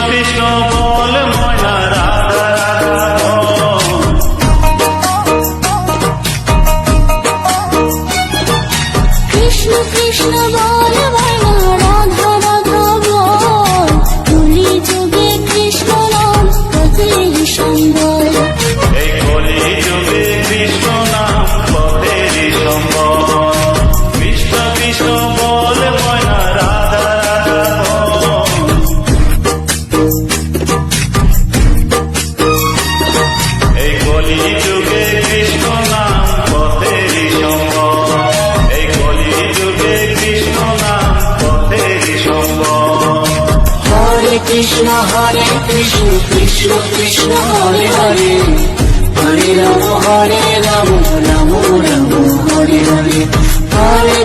কৃষ্ণ বল ময়না রাধা রাধা কৃষ্ণ কৃষ্ণ বল ময়না রাধা রাধা বল কলি যুগে কৃষ্ণ নাম পথের সম্বল এই কলি যুগে কৃষ্ণ নাম পথের সম্বল কৃষ্ণ কৃষ্ণ বল ময়না রাধা রাধা এই কলি যুগে কৃষ্ণ নাম পথের সম্বল এই কলি যুগে কৃষ্ণ নাম পথের সম্বল হরে কৃষ্ণ কৃষ্ণ কৃষ্ণ হরে হরে হরে রাম রাম রাম হরে হরে হরে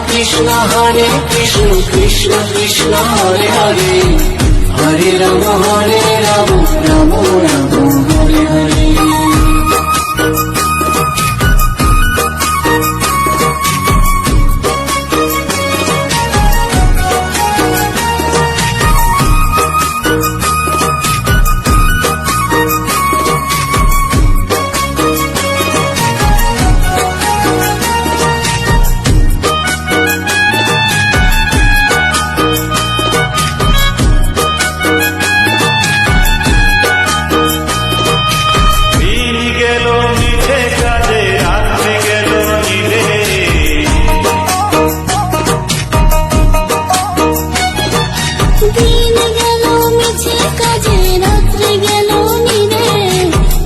কৃষ্ণ কৃষ্ণ কৃষ্ণ হরে হরে হরে রাম রাম রাম হরে হরে দিন গেল মিঠে কাজে রাত্রি গেল নিভে দিন গেল মিছে কাজে রাত্রি গেল নিরে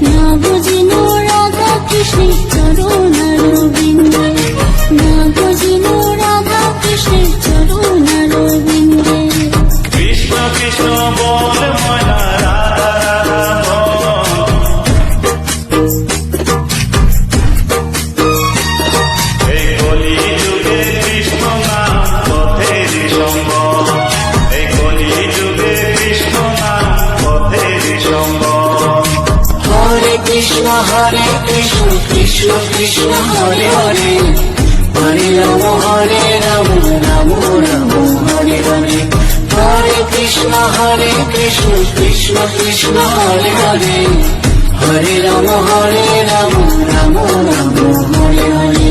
না বুঝিল রাধা কৃষ্ণের চরণ অরবিন্দে না বুঝিল রাধা কৃষ্ণের চরণ অরবিন্দে কৃষ্ণ কৃষ্ণ বল ময়না রাধা রাধা এই কলি যুগে কৃষ্ণ নাম পথের সম্বল এই কলি যুগে কৃষ্ণ নাম পথের সম্বল হরে কৃষ্ণ কৃষ্ণ কৃষ্ণ হরে হরে হরে রাম রাম রাম হরে হরে হরে কৃষ্ণ কৃষ্ণ কৃষ্ণ হরে হরে হরে রাম রাম রাম হরে হরে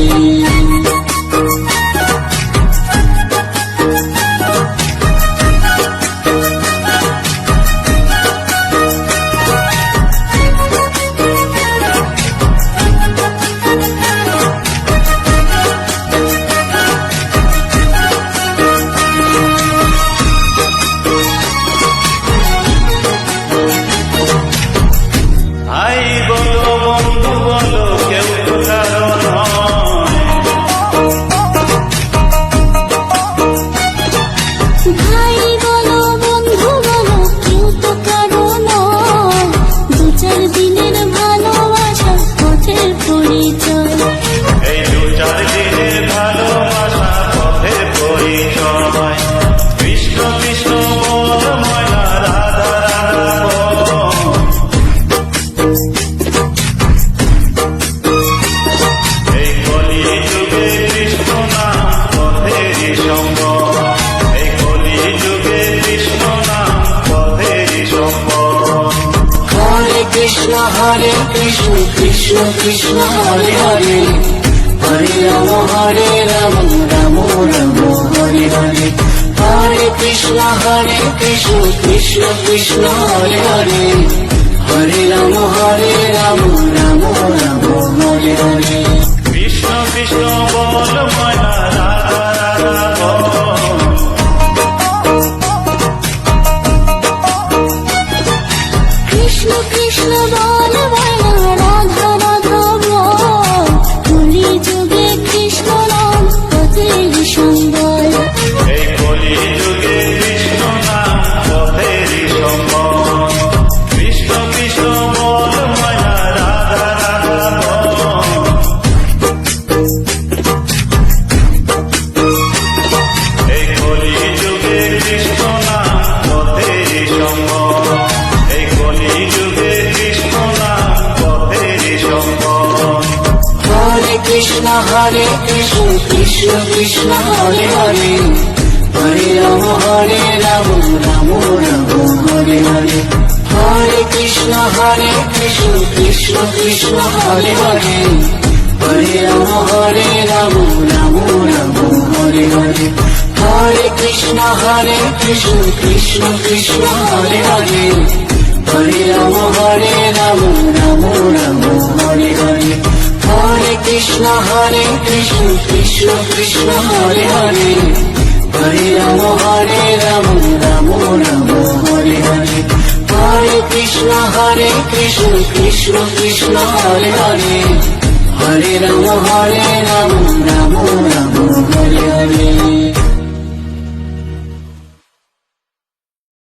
ভাই বলো বন্ধু বলো কেউ তো কারো নয় ভাই বলো বন্ধু বলো কেউ তো কারো নয় দু চার দিনের ভালোবাসা পথের পরিচয় এই দু চার দিনের ভালোবাসা পথের পরিচয় কৃষ্ণ কৃষ্ণ বল ময়না রাধা রাধা এই কলি যুগে কৃষ্ণ নাম পথের সম্বল এই কলি যুগে কৃষ্ণ নাম পথের সম্বল হরে কৃষ্ণ কৃষ্ণ কৃষ্ণ হরে হরে হরে রাম রাম রাম হরে হরে হরে কৃষ্ণ কৃষ্ণ কৃষ্ণ হরে হরে হরে রাম রাম রাম হরে হরে কৃষ্ণ কৃষ্ণ বল ময়না রাধা রাধা কৃষ্ণ কৃষ্ণ বল ময়না রাধা রাধা বল কলি যুগে কৃষ্ণ নাম পথের সম্বল এই কলি যুগে কৃষ্ণ নাম পথের সম্বল কৃষ্ণ কৃষ্ণ বল ময়না রাধা হরে কৃষ্ণ কৃষ্ণ কৃষ্ণ হরে হরে হরে রাম রাম রাম হরে হরে হরে কৃষ্ণ কৃষ্ণ কৃষ্ণ হরে হরে হরে রাম রাম রাম হরে হরে হরে কৃষ্ণ কৃষ্ণ কৃষ্ণ হরে হরে হরে রাম রাম রাম হরে হরে হরে কৃষ্ণ কৃষ্ণ কৃষ্ণ হরে হরে হরে রাম রাম রাম হরে হরে হরে কৃষ্ণ কৃষ্ণ কৃষ্ণ হরে হরে হরে রাম রাম রাম